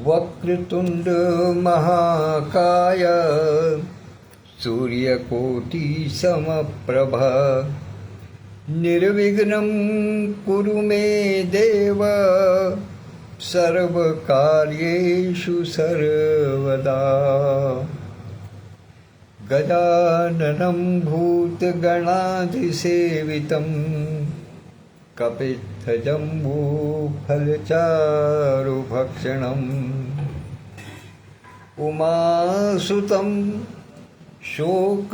वक्रतुंड महाकाय सूर्यकोटि समप्रभा निर्विघ्नं कुरु मे देव सर्वकार्येषु सर्वदा। गजाननं भूतगणाधिसेवितं कपित्थजम्बूफलचारुभक्षणम् उमासुतं शोकविनाशकारकं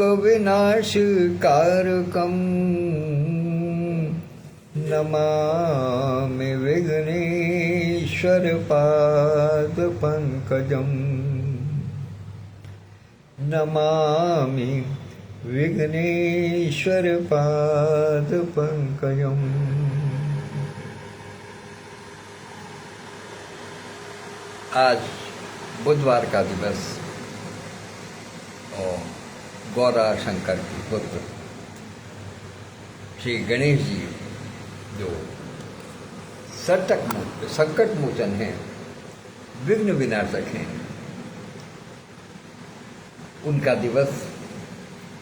नमामि विघ्नेश्वरपादपङ्कजम् नमामि विघ्नेश्वरपादपङ्कजम्। आज बुधवार का दिवस और गौरा शंकर के पुत्र श्री गणेश जी जो संकट मोचन हैं, विघ्न विनाशक हैं, उनका दिवस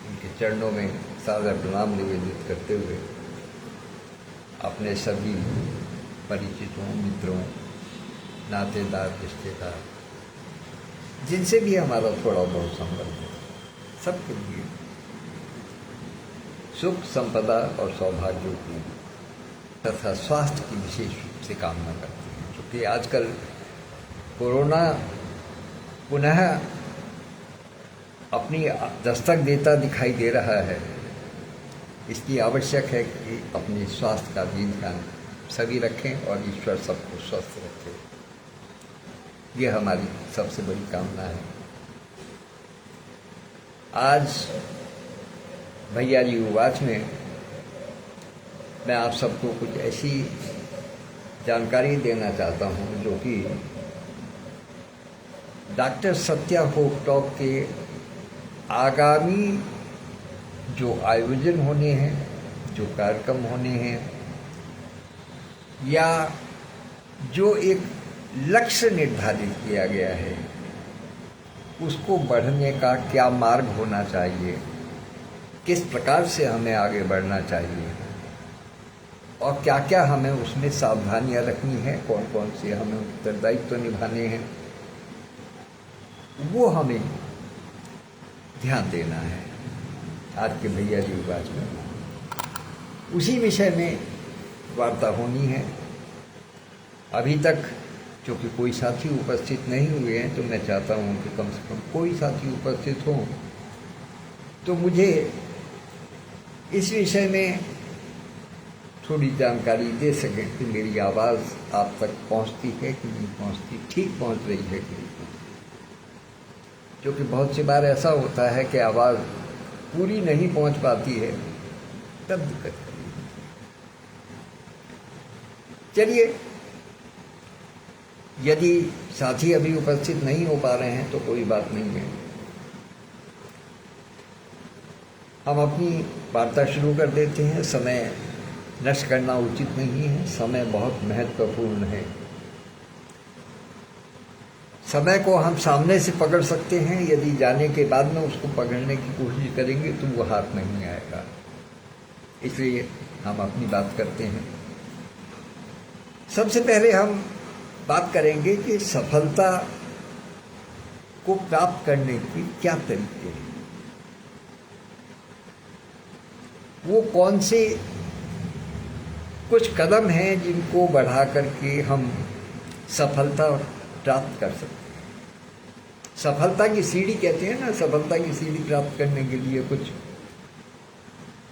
उनके चरणों में सादर प्रणाम निवेदित करते हुए अपने सभी परिचितों, मित्रों, नातेदार, रिश्तेदार, जिनसे भी हमारा थोड़ा बहुत संबंध है, सबके लिए सुख, संपदा और सौभाग्य की तथा स्वास्थ्य की विशेष रूप से कामना करते हैं। क्योंकि आजकल कोरोना पुनः अपनी दस्तक देता दिखाई दे रहा है, इसलिए आवश्यक है कि अपने स्वास्थ्य का भी ध्यान सभी रखें और ईश्वर सबको स्वस्थ रखे। ये हमारी सबसे बड़ी कामना है। आज भैया जी युवाच में मैं आप सबको कुछ ऐसी जानकारी देना चाहता हूँ जो कि डॉक्टर सत्या होप टॉक के आगामी जो आयोजन होने हैं, जो कार्यक्रम होने हैं, या जो एक लक्ष्य निर्धारित किया गया है, उसको बढ़ने का क्या मार्ग होना चाहिए, किस प्रकार से हमें आगे बढ़ना चाहिए और क्या क्या हमें उसमें सावधानियां रखनी है, कौन कौन से हमें उत्तरदायित्व निभाने हैं, वो हमें ध्यान देना है आज के भैया जी बात में। उसी विषय में वार्ता होनी है। अभी तक क्योंकि कोई साथी उपस्थित नहीं हुए हैं, तो मैं चाहता हूँ कि कम से कम कोई साथी उपस्थित हो तो मुझे इस विषय में थोड़ी जानकारी दे सकें कि मेरी आवाज़ आप तक पहुँचती है कि नहीं पहुँचती, ठीक पहुँच रही है कि नहीं। क्योंकि बहुत सी बार ऐसा होता है कि आवाज़ पूरी नहीं पहुंच पाती है, तब दिक्कत होती है। चलिए, यदि साथी अभी उपस्थित नहीं हो पा रहे हैं तो कोई बात नहीं है, हम अपनी वार्ता शुरू कर देते हैं। समय नष्ट करना उचित नहीं है, समय बहुत महत्वपूर्ण है। समय को हम सामने से पकड़ सकते हैं, यदि जाने के बाद में उसको पकड़ने की कोशिश करेंगे तो वो हाथ नहीं आएगा। इसलिए हम अपनी बात करते हैं। सबसे पहले हम बात करेंगे कि सफलता को प्राप्त करने की क्या तरीके हैं, वो कौन से कुछ कदम हैं जिनको बढ़ा करके हम सफलता प्राप्त कर सकते हैं। सफलता की सीढ़ी कहते हैं ना, सफलता की सीढ़ी प्राप्त करने के लिए कुछ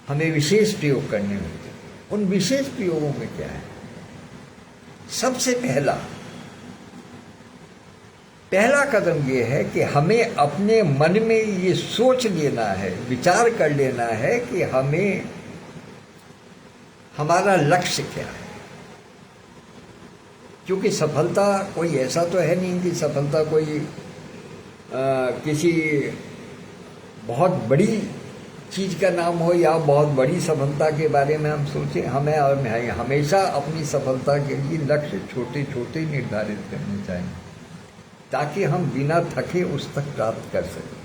हमें विशेष प्रयोग करने होते हैं। उन विशेष प्रयोगों में क्या है? सबसे पहला कदम ये है कि हमें अपने मन में ये सोच लेना है, विचार कर लेना है कि हमें हमारा लक्ष्य क्या है। क्योंकि सफलता कोई ऐसा तो है नहीं कि सफलता कोई किसी बहुत बड़ी चीज़ का नाम हो या बहुत बड़ी सफलता के बारे में हम सोचें। हमें और हमेशा अपनी सफलता के लिए लक्ष्य छोटे छोटे निर्धारित करने चाहिए। ताकि हम बिना थके उस तक प्राप्त कर सकें।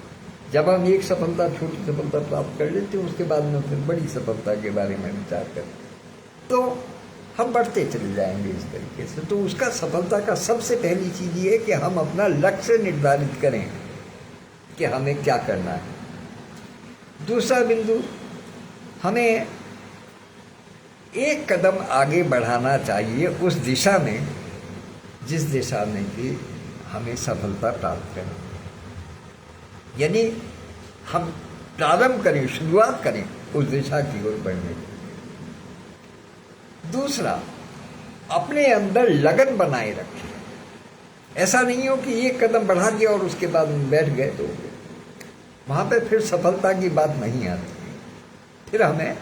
जब हम एक सफलता, छोटी सफलता प्राप्त कर लेते हैं, उसके बाद में फिर बड़ी सफलता के बारे में विचार करें तो हम बढ़ते चले जाएंगे इस तरीके से। तो उसका सफलता का सबसे पहली चीज़ ये है कि हम अपना लक्ष्य निर्धारित करें कि हमें क्या करना है। दूसरा बिंदु, हमें एक कदम आगे बढ़ाना चाहिए उस दिशा में जिस दिशा में कि हमें सफलता प्राप्त करें, यानी हम प्रारंभ करें, शुरुआत करें उस दिशा की ओर बढ़ने की। दूसरा, अपने अंदर लगन बनाए रखें। ऐसा नहीं हो कि एक कदम बढ़ा दिया और उसके बाद बैठ गए, तो वहाँ पे फिर सफलता की बात नहीं आती। फिर हमें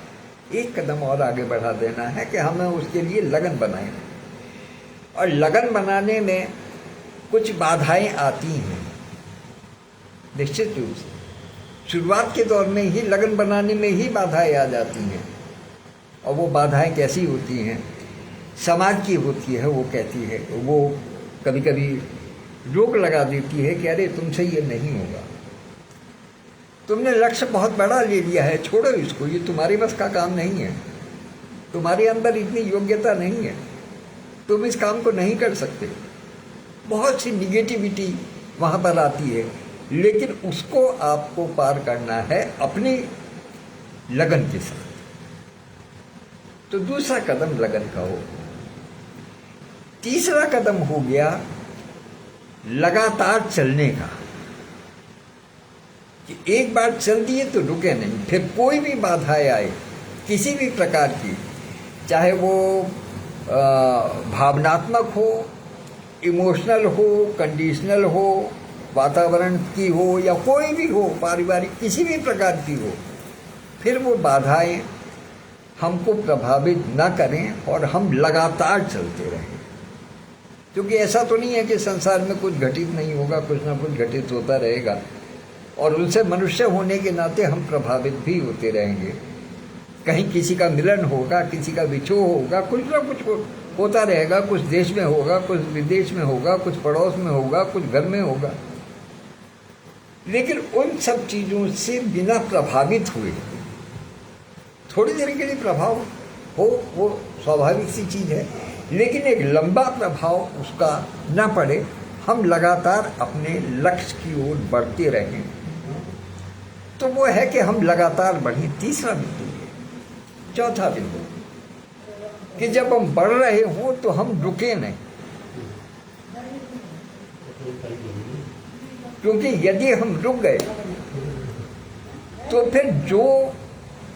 एक कदम और आगे बढ़ा देना है कि हमें उसके लिए लगन बनाए रखें। और लगन बनाने में कुछ बाधाएं आती हैं निश्चित रूप से। शुरुआत के दौर में ही लगन बनाने में ही बाधाएं आ जाती हैं। और वो बाधाएं कैसी होती हैं? समाज की होती है। वो कहती है, वो कभी कभी रोक लगा देती है कि अरे तुमसे ये नहीं होगा, तुमने लक्ष्य बहुत बड़ा ले लिया है, छोड़ो इसको, ये तुम्हारे बस का काम नहीं है, तुम्हारे अंदर इतनी योग्यता नहीं है, तुम इस काम को नहीं कर सकते। बहुत सी निगेटिविटी वहाँ पर आती है, लेकिन उसको आपको पार करना है अपनी लगन के साथ। तो दूसरा कदम लगन का हो। तीसरा कदम हो गया लगातार चलने का, कि एक बार चल दिए तो रुके नहीं। फिर कोई भी बाधाएं आए किसी भी प्रकार की, चाहे वो भावनात्मक हो, इमोशनल हो, कंडीशनल हो, वातावरण की हो, या कोई भी हो, पारिवारिक किसी भी प्रकार की हो, फिर वो बाधाएं हमको प्रभावित न करें और हम लगातार चलते रहें। क्योंकि ऐसा तो नहीं है कि संसार में कुछ घटित नहीं होगा, कुछ ना कुछ घटित होता रहेगा, और उनसे मनुष्य होने के नाते हम प्रभावित भी होते रहेंगे। कहीं किसी का मिलन होगा, किसी का विछोह होगा, कुछ ना कुछ होता रहेगा। कुछ देश में होगा, कुछ विदेश में होगा, कुछ पड़ोस में होगा, कुछ घर में होगा। लेकिन उन सब चीज़ों से बिना प्रभावित हुए, थोड़ी देर के लिए प्रभाव हो, वो स्वाभाविक सी चीज़ है, लेकिन एक लंबा प्रभाव उसका ना पड़े, हम लगातार अपने लक्ष्य की ओर बढ़ते रहें, तो वो है कि हम लगातार बढ़ें। तीसरा बिंदु है। चौथा बिंदु कि जब हम बढ़ रहे हों तो हम रुके नहीं, क्योंकि यदि हम रुक गए तो फिर जो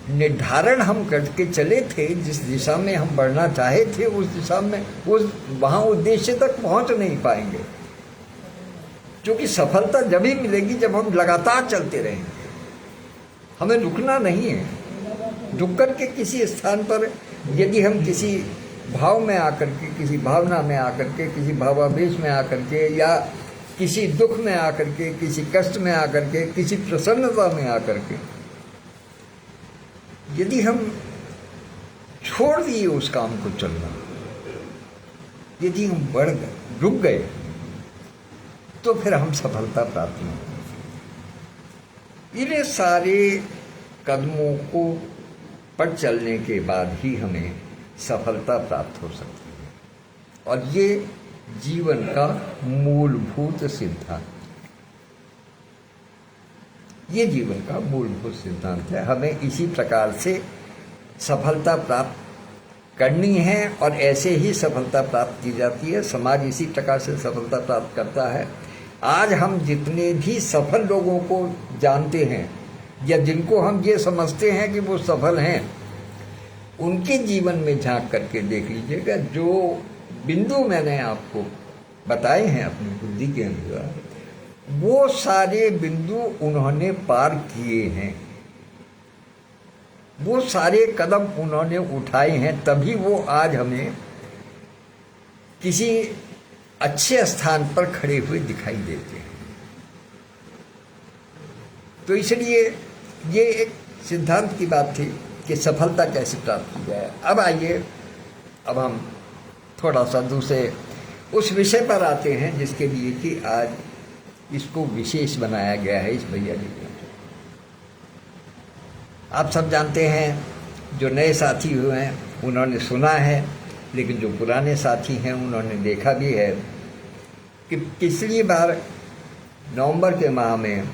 निर्धारण हम करके चले थे, जिस दिशा में हम बढ़ना चाहे थे, उस दिशा में वहाँ उद्देश्य तक पहुँच नहीं पाएंगे। क्योंकि सफलता जब ही मिलेगी जब हम लगातार चलते रहेंगे। हमें रुकना नहीं है। रुक कर के किसी स्थान पर यदि हम किसी भाव में आकर के, किसी भावना में आकर के, किसी भावावेश में आकर के, या किसी दुख में आकर के, किसी कष्ट में आकर के, किसी प्रसन्नता में आकर के, यदि हम छोड़ दिए उस काम को चलना, यदि हम बढ़ गए, रुक गए, तो फिर हम सफलता प्राप्त नहीं कर सकते। इन्हें सारे कदमों को पर चलने के बाद ही हमें सफलता प्राप्त हो सकती है। और ये जीवन का मूलभूत सिद्धांत, ये जीवन का मूलभूत सिद्धांत है। हमें इसी प्रकार से सफलता प्राप्त करनी है, और ऐसे ही सफलता प्राप्त की जाती है। समाज इसी प्रकार से सफलता प्राप्त करता है। आज हम जितने भी सफल लोगों को जानते हैं, या जिनको हम ये समझते हैं कि वो सफल हैं, उनके जीवन में झांक करके देख लीजिएगा। जो बिंदु मैंने आपको बताए हैं अपनी बुद्धि के अनुसार, वो सारे बिंदु उन्होंने पार किए हैं, वो सारे कदम उन्होंने उठाए हैं, तभी वो आज हमें किसी अच्छे स्थान पर खड़े हुए दिखाई देते हैं। तो इसलिए ये एक सिद्धांत की बात थी कि सफलता कैसे प्राप्त की जाए। अब आइए, अब हम थोड़ा सा दूसरे उस विषय पर आते हैं जिसके लिए कि आज इसको विशेष बनाया गया है इस भैया जी को। आप सब जानते हैं, जो नए साथी हुए हैं उन्होंने सुना है, लेकिन जो पुराने साथी हैं उन्होंने देखा भी है कि पिछली बार नवंबर के माह में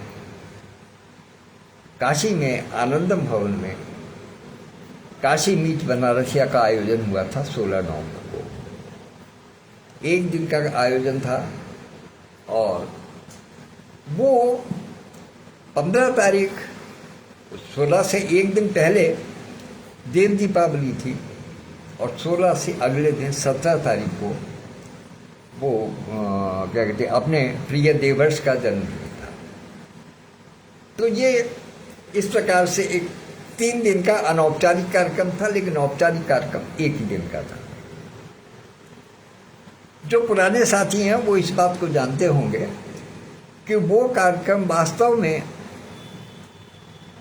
काशी में आनंदम भवन में काशी मीट बनारसिया का आयोजन हुआ था 16 नवंबर को। एक दिन का आयोजन था और वो 15 तारीख 16 से एक दिन पहले देव दीपावली थी और 16 से अगले दिन 17 तारीख को वो क्या कहते हैं अपने प्रिय देवर्ष का जन्मदिन था। तो ये इस प्रकार से एक 3 दिन का अनौपचारिक कार्यक्रम था, लेकिन औपचारिक कार्यक्रम एक ही दिन का था। जो पुराने साथी हैं वो इस बात को जानते होंगे कि वो कार्यक्रम वास्तव में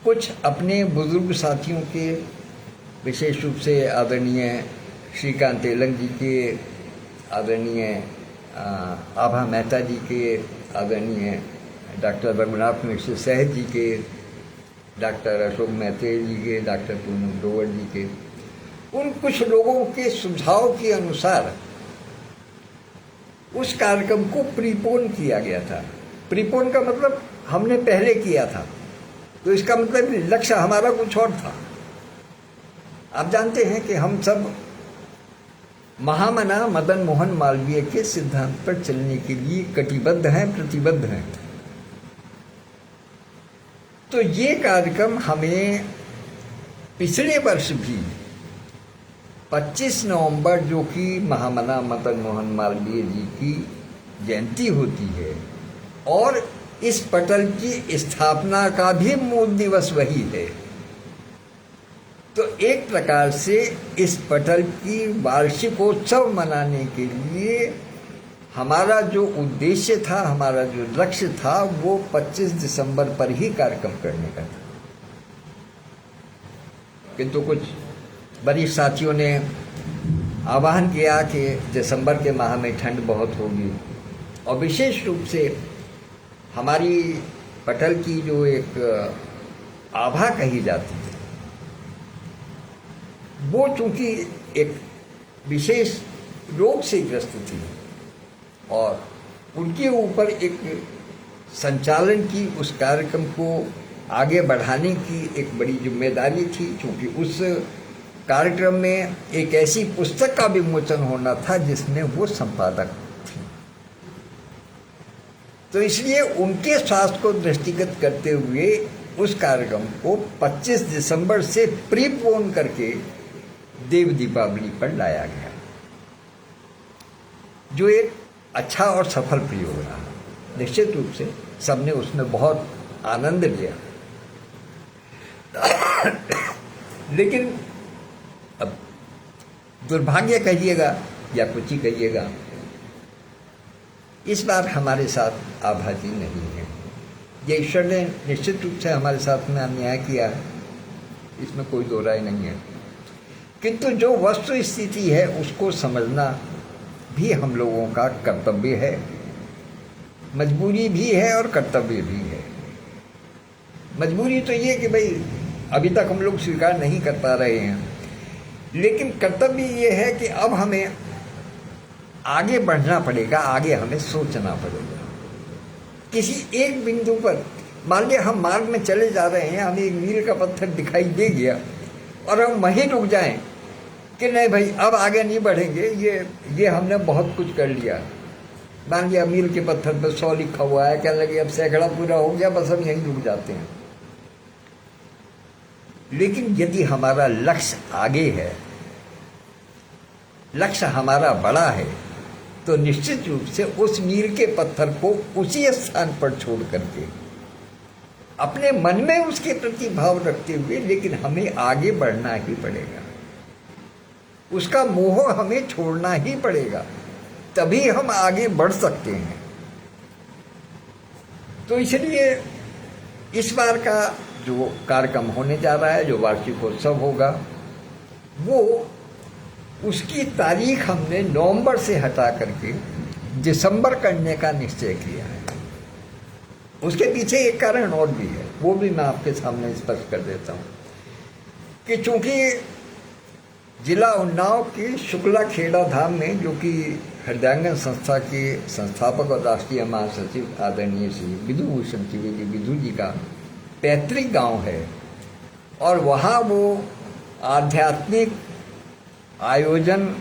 कुछ अपने बुजुर्ग साथियों के, विशेष रूप से आदरणीय श्रीकांत तेलंग जी के, आदरणीय आभा मेहता जी के, आदरणीय डॉक्टर रघुनाथ मिश्र सहज जी के, डॉक्टर अशोक मेहते जी के, डॉक्टर पूनम ग्रोवर जी के, उन कुछ लोगों के सुझाव के अनुसार उस कार्यक्रम को प्रीपोन किया गया था। प्रीपोन का मतलब हमने पहले किया था, तो इसका मतलब लक्ष्य हमारा कुछ और था। आप जानते हैं कि हम सब महामना मदन मोहन मालवीय के सिद्धांत पर चलने के लिए कटिबद्ध हैं, प्रतिबद्ध हैं। तो ये कार्यक्रम हमें पिछले वर्ष भी 25 नवंबर, जो कि महामना मदन मोहन मालवीय जी की जयंती होती है और इस पटल की स्थापना का भी मूल दिवस वही है, तो एक प्रकार से इस पटल की वार्षिकोत्सव मनाने के लिए हमारा जो उद्देश्य था, हमारा जो लक्ष्य था, वो 25 दिसंबर पर ही कार्यक्रम करने का था। किंतु कुछ वरिष्ठ साथियों ने आह्वान किया कि दिसंबर के माह में ठंड बहुत होगी और विशेष रूप से हमारी पटल की जो एक आभा कही जाती है, वो चूंकि एक विशेष रोग से ग्रस्त थी और उनके ऊपर एक संचालन की, उस कार्यक्रम को आगे बढ़ाने की एक बड़ी जिम्मेदारी थी, क्योंकि उस कार्यक्रम में एक ऐसी पुस्तक का विमोचन होना था जिसमें वो संपादक थी। तो इसलिए उनके स्वास्थ्य को दृष्टिगत करते हुए उस कार्यक्रम को 25 दिसंबर से प्रीपोन करके देव दीपावली पर लाया गया, जो एक अच्छा और सफल प्रयोग रहा। निश्चित रूप से सबने उसमें बहुत आनंद लिया। लेकिन अब दुर्भाग्य कहिएगा या कुछ ही कहिएगा, इस बार हमारे साथ आभा जी नहीं है। ये ईश्वर ने निश्चित रूप से हमारे साथ में अन्याय किया है, इसमें कोई दो राय नहीं है। किंतु जो वस्तु स्थिति है उसको समझना भी हम लोगों का कर्तव्य है, मजबूरी भी है और कर्तव्य भी है। मजबूरी तो ये कि भाई अभी तक हम लोग स्वीकार नहीं कर पा रहे हैं, लेकिन कर्तव्य ये है कि अब हमें आगे बढ़ना पड़ेगा, आगे हमें सोचना पड़ेगा। किसी एक बिंदु पर मान लिया हम मार्ग में चले जा रहे हैं, हमें एक मील का पत्थर दिखाई दे गया और हम वहीं रुक जाएं कि नहीं भाई अब आगे नहीं बढ़ेंगे, ये हमने बहुत कुछ कर लिया। मान लिया मील के पत्थर पर 100 लिखा हुआ है, क्या लगे अब सैकड़ा पूरा हो गया, बस हम यहीं रुक जाते हैं। लेकिन यदि हमारा लक्ष्य आगे है, लक्ष्य हमारा बड़ा है, तो निश्चित रूप से उस मील के पत्थर को उसी स्थान पर छोड़ करके अपने मन में उसके प्रति भाव रखते हुए, लेकिन हमें आगे बढ़ना ही पड़ेगा। उसका मोह हमें छोड़ना ही पड़ेगा, तभी हम आगे बढ़ सकते हैं। तो इसलिए इस बार का जो कार्यक्रम होने जा रहा है, जो वार्षिकोत्सव होगा, वो उसकी तारीख हमने नवंबर से हटा करके दिसंबर करने का निश्चय किया है। उसके पीछे एक कारण और भी है, वो भी मैं आपके सामने स्पष्ट कर देता हूँ कि चूंकि जिला उन्नाव की शुक्ला खेड़ा धाम में, जो कि हृदयांगन संस्था के संस्थापक और राष्ट्रीय महासचिव आदरणीय श्री विधु भूषण त्रिवेदी विधु जी का पैतृक गांव है, और वहाँ वो आध्यात्मिक आयोजन,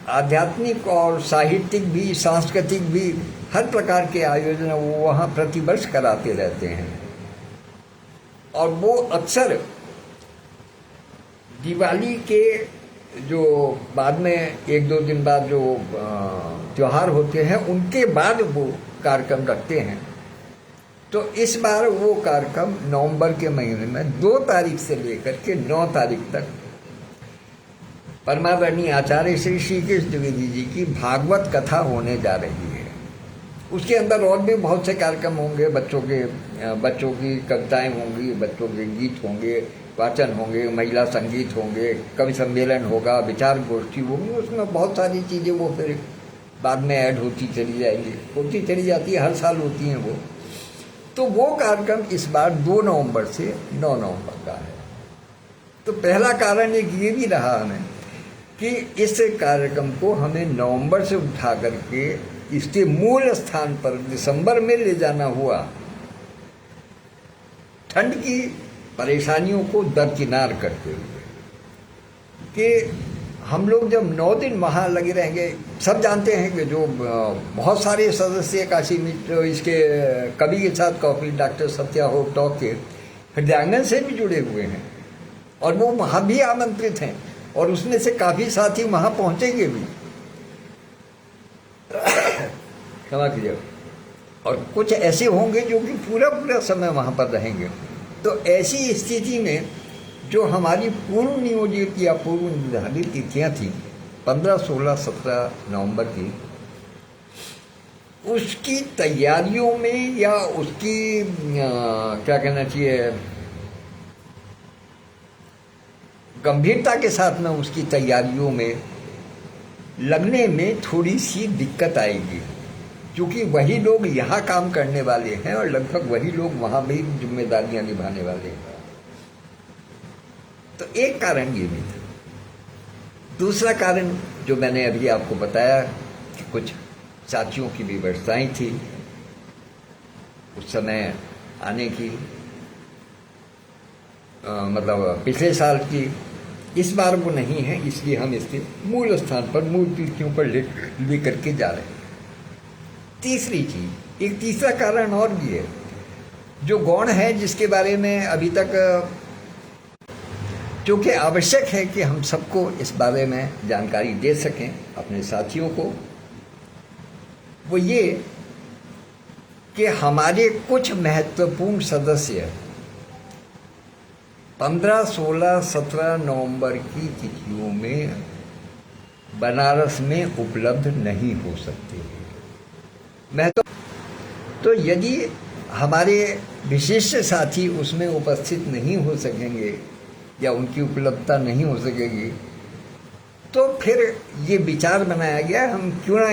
आध्यात्मिक और साहित्यिक भी, सांस्कृतिक भी, हर प्रकार के आयोजन वो वहाँ प्रतिवर्ष कराते रहते हैं। और वो अक्सर दिवाली के जो बाद में एक दो दिन बाद जो त्यौहार होते हैं, उनके बाद वो कार्यक्रम रखते हैं। तो इस बार वो कार्यक्रम नवंबर के महीने में 2 तारीख से लेकर के 9 तारीख तक परमादरणीय आचार्य श्री श्रीकृष्ण द्विवेदी जी की भागवत कथा होने जा रही है। उसके अंदर और भी बहुत से कार्यक्रम होंगे, बच्चों की कविताएं होंगी, बच्चों के गीत होंगे, वाचन होंगे, महिला संगीत होंगे, कवि सम्मेलन होगा, विचार गोष्ठी होगी। उसमें बहुत सारी चीज़ें वो फिर बाद में ऐड होती चली जाएंगी, होती चली जाती है, हर साल होती हैं वो। तो वो कार्यक्रम इस बार 2 नवंबर से 9 नवंबर का है। तो पहला कारण एक ये भी रहा हमें कि इस कार्यक्रम को हमें नवंबर से उठा करके इसके मूल स्थान पर दिसंबर में ले जाना हुआ, ठंड की परेशानियों को दरकिनार करते हुए, कि हम लोग जब 9 दिन वहाँ लगे रहेंगे। सब जानते हैं कि जो बहुत सारे सदस्य काशी मित्र इसके कवि के साथ कॉपी डॉक्टर सत्या हो टॉक के हृदयांगन से भी जुड़े हुए हैं, और वो वहाँ भी आमंत्रित हैं, और उसमें से काफ़ी साथी वहाँ पहुँचेंगे भी, क्षमा कीजिए, और कुछ ऐसे होंगे जो कि पूरा समय वहाँ पर रहेंगे। तो ऐसी स्थिति में जो हमारी पूर्व नियोजित या पूर्व निर्धारित तिथियाँ थी 15, 16, 17 नवंबर की, उसकी तैयारियों में या उसकी क्या कहना चाहिए, गंभीरता के साथ में उसकी तैयारियों में लगने में थोड़ी सी दिक्कत आएगी, क्योंकि वही लोग यहाँ काम करने वाले हैं और लगभग वही लोग वहाँ भी जिम्मेदारियाँ निभाने वाले हैं। तो एक कारण ये भी था। दूसरा कारण जो मैंने अभी आपको बताया कि कुछ साथियों की व्यवस्थाएं थी उस समय आने की, मतलब पिछले साल की, इस बार वो नहीं है, इसलिए हम इसके मूल स्थान पर, मूल तिथियों पर ले करके जा रहे हैं। तीसरी चीज, एक तीसरा कारण और भी है जो गौण है, जिसके बारे में अभी तक, जो कि आवश्यक है कि हम सबको इस बारे में जानकारी दे सकें अपने साथियों को। वो ये कि हमारे कुछ महत्वपूर्ण सदस्य 15, 16, 17 नवंबर की तिथियों में बनारस में उपलब्ध नहीं हो सकते। तो यदि हमारे विशिष्ट साथी उसमें उपस्थित नहीं हो सकेंगे या उनकी उपलब्धता नहीं हो सकेगी, तो फिर ये विचार बनाया गया हम क्यों ना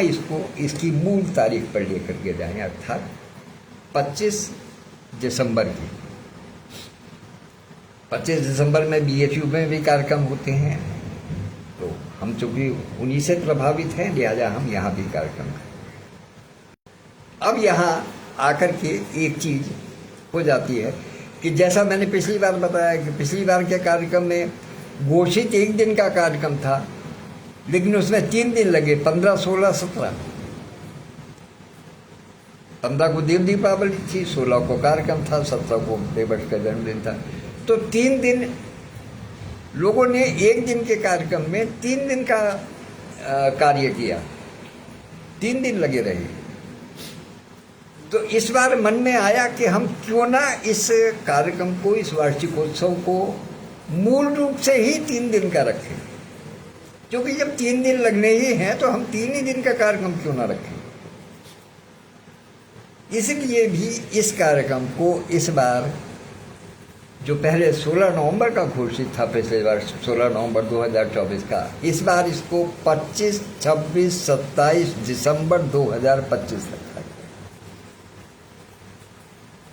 इसकी मूल तारीख पर लेकर के जाएं, अर्थात 25 दिसंबर की। 25 दिसंबर में BHU में भी कार्यक्रम होते हैं, तो हम चूँकि उन्हीं से प्रभावित हैं, लिहाजा हम यहाँ भी कार्यक्रम करें। अब यहाँ आकर के एक चीज़ हो जाती है कि जैसा मैंने पिछली बार बताया कि पिछली बार के कार्यक्रम में घोषित 1 दिन का कार्यक्रम था, लेकिन उसमें 3 दिन लगे, 15, 16, 17। 15 को देव दीपावली थी, 16 को कार्यक्रम था, 17 को देवट का जन्मदिन था। तो 3 दिन लोगों ने 1 दिन के कार्यक्रम में 3 दिन का कार्य किया, 3 दिन लगे रहे। तो इस बार मन में आया कि हम क्यों ना इस कार्यक्रम को, इस वार्षिकोत्सव को मूल रूप से ही 3 दिन का रखें, क्योंकि जब 3 दिन लगने ही हैं तो हम 3 ही दिन का कार्यक्रम क्यों ना रखें। इसलिए भी इस कार्यक्रम को इस बार जो पहले 16 नवंबर का घोषित था, पिछले वर्ष 16 नवंबर 2024 का, इस बार इसको 25, 26, 27 दिसंबर 2025 रखा गया।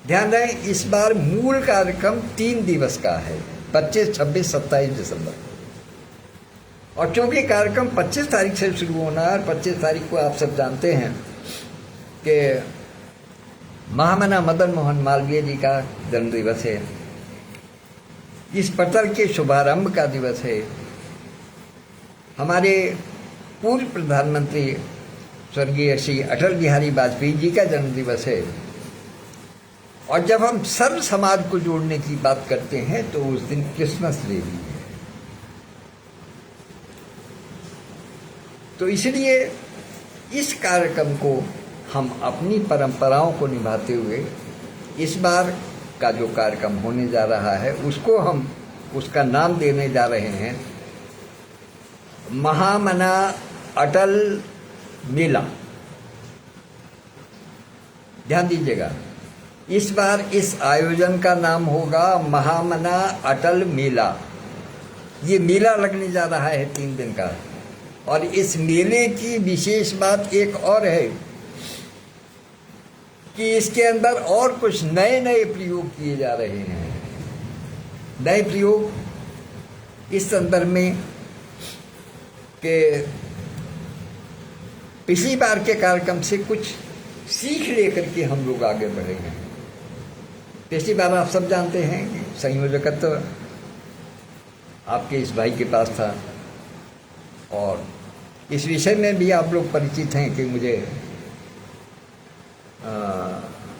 ध्यान दें, इस बार मूल कार्यक्रम 3 दिवस का है, 25, 26, 27 दिसंबर। और चूंकि कार्यक्रम 25 तारीख से शुरू होना है, और 25 तारीख को आप सब जानते हैं कि महामना मदन मोहन मालवीय जी का जन्म दिवस है, इस पटल के शुभारंभ का दिवस है, हमारे पूर्व प्रधानमंत्री स्वर्गीय श्री अटल बिहारी वाजपेयी जी का जन्म दिवस है। और जब हम सर्व समाज को जोड़ने की बात करते हैं तो उस दिन क्रिसमस डे भी है। तो इसलिए इस कार्यक्रम को हम अपनी परंपराओं को निभाते हुए इस बार का जो कार्यक्रम होने जा रहा है उसको हम उसका नाम देने जा रहे हैं महामना अटल मेला। ध्यान दीजिएगा, इस बार इस आयोजन का नाम होगा महामना अटल मेला। ये मेला लगने जा रहा है 3 दिन का, और इस मेले की विशेष बात एक और है कि इसके अंदर और कुछ नए नए प्रयोग किए जा रहे हैं। नए प्रयोग इस संदर्भ में कि पिछली बार के कार्यक्रम से कुछ सीख लेकर के हम लोग आगे बढ़े हैं। पिछली बार आप सब जानते हैं कि संयोजकत्व आपके इस भाई के पास था, और इस विषय में भी आप लोग परिचित हैं कि मुझे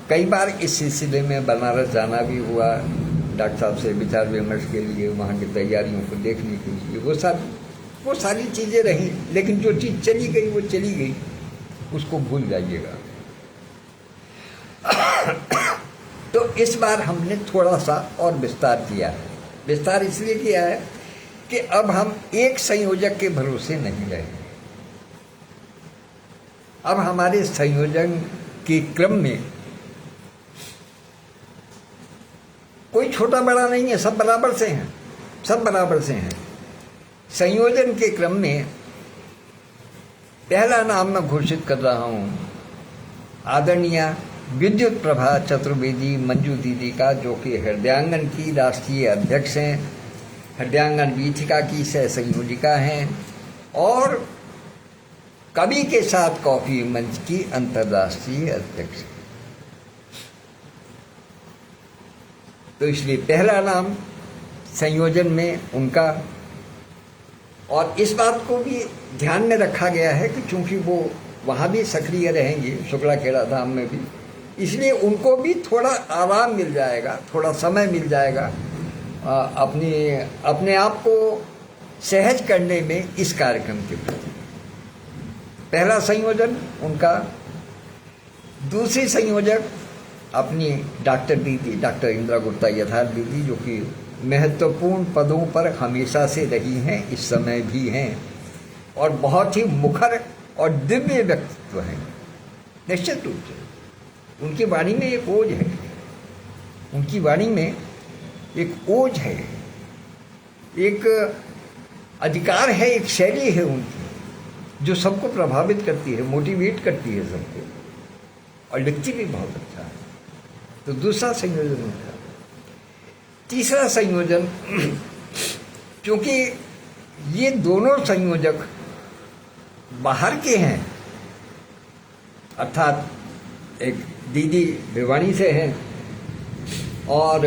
कई बार इस सिलसिले में बनारस जाना भी हुआ, डॉक्टर साहब से विचार विमर्श के लिए, वहाँ की तैयारियों को देखने के लिए। वो सारी चीज़ें रहीं, लेकिन जो चीज़ चली गई वो चली गई, उसको भूल जाइएगा। तो इस बार हमने थोड़ा सा और विस्तार किया है। विस्तार इसलिए किया है कि अब हम एक संयोजक के भरोसे नहीं रहे। अब हमारे संयोजन के क्रम में कोई छोटा बड़ा नहीं है, सब बराबर से हैं, सब बराबर से हैं। संयोजन के क्रम में पहला नाम मैं घोषित कर रहा हूँ आदरणीय विद्युत प्रभा चतुर्वेदी मंजू दीदी का, जो कि हृदयांगन की राष्ट्रीय अध्यक्ष हैं, हृदयांगन वीथिका की सह संयोजिका हैं, और कवि के साथ कॉफी मंच की अंतर्राष्ट्रीय अध्यक्ष। तो इसलिए पहला नाम संयोजन में उनका, और इस बात को भी ध्यान में रखा गया है कि चूंकि वो वहाँ भी सक्रिय रहेंगे शुक्ला खेड़ा धाम में भी, इसलिए उनको भी थोड़ा आराम मिल जाएगा, थोड़ा समय मिल जाएगा अपने आप को सहज करने में इस कार्यक्रम के प्रति। पहला संयोजन उनका। दूसरी संयोजक अपनी डॉक्टर दीदी, डॉक्टर इंदिरा गुप्ता यथार्थ दीदी, जो कि महत्वपूर्ण पदों पर हमेशा से रही हैं, इस समय भी हैं, और बहुत ही मुखर और दिव्य व्यक्तित्व हैं। निश्चित रूप से उनकी वाणी में एक ओज है, उनकी वाणी में एक ओज है, एक अधिकार है, एक शैली है उनकी जो सबको प्रभावित करती है, मोटिवेट करती है सबको, और लिखती भी बहुत अच्छा है। तो दूसरा संयोजन उनका। तीसरा संयोजन, क्योंकि ये दोनों संयोजक बाहर के हैं, अर्थात एक दीदी भिवानी से हैं और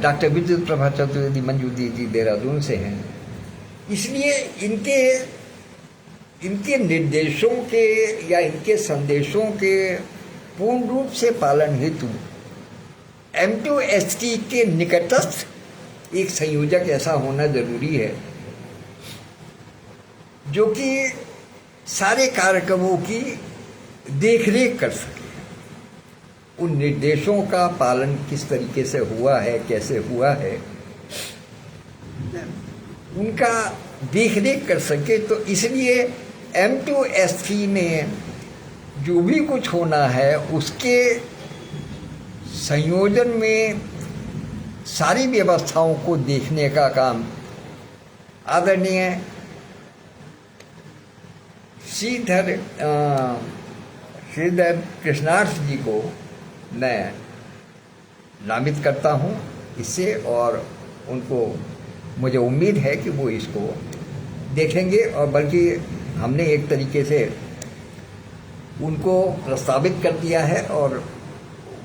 डॉक्टर विद्युत प्रभा चतुर्वेदी मंजू दीदी देहरादून से हैं, इसलिए इनके निर्देशों के या इनके संदेशों के पूर्ण रूप से पालन हेतु M2ST के निकटस्थ एक संयोजक ऐसा होना जरूरी है जो कि सारे कार्यक्रमों की देखरेख कर सके। उन निर्देशों का पालन किस तरीके से हुआ है, कैसे हुआ है, उनका देखरेख कर सके। तो इसलिए M2ST में जो भी कुछ होना है उसके संयोजन में सारी व्यवस्थाओं को देखने का काम आदरणीय श्रीधर कृष्णार्थ जी को मैं नामित करता हूँ इससे, और उनको मुझे उम्मीद है कि वो इसको देखेंगे, और बल्कि हमने एक तरीके से उनको प्रस्तावित कर दिया है और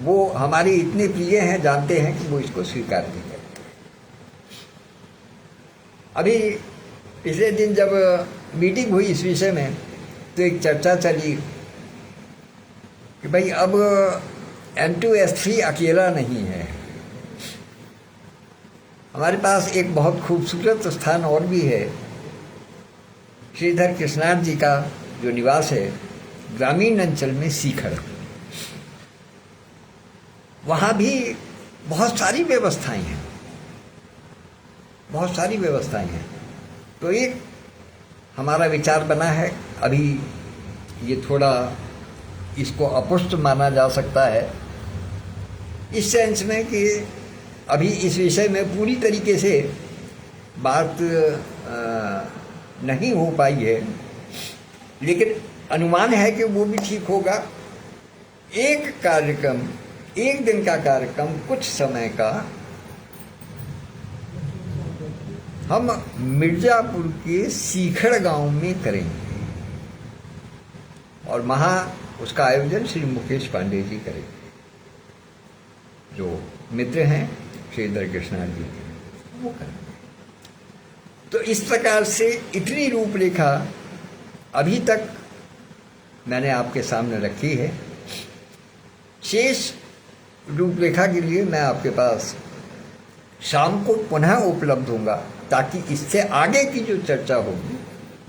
वो हमारी इतने प्रिय हैं, जानते हैं कि वो इसको स्वीकार भी करें। अभी पिछले दिन जब मीटिंग हुई इस विषय में तो एक चर्चा चली कि भाई अब N2S3 अकेला नहीं है, हमारे पास एक बहुत खूबसूरत स्थान और भी है। श्रीधर कृष्णार्थ जी का जो निवास है ग्रामीण अंचल में सीखर, वहाँ भी बहुत सारी व्यवस्थाएं हैं, बहुत सारी व्यवस्थाएं हैं। तो एक हमारा विचार बना है, अभी ये थोड़ा इसको अपुष्ट माना जा सकता है इस सेंस में कि अभी इस विषय में पूरी तरीके से बात नहीं हो पाई है, लेकिन अनुमान है कि वो भी ठीक होगा। एक कार्यक्रम, एक दिन का कार्यक्रम, कुछ समय का हम मिर्जापुर के सीखड़ गांव में करेंगे और वहाँ उसका आयोजन श्री मुकेश पांडे जी करेंगे, जो मित्र हैं श्रीधर कृष्णार्थ जी के, वो करेंगे। तो इस प्रकार से इतनी रूपरेखा अभी तक मैंने आपके सामने रखी है। शेष रूपरेखा के लिए मैं आपके पास शाम को पुनः उपलब्ध होऊंगा, ताकि इससे आगे की जो चर्चा होगी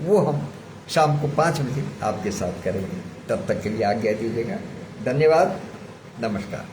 वो हम शाम को 5 बजे आपके साथ करेंगे। तब तक के लिए आज्ञा दीजिएगा। धन्यवाद, नमस्कार।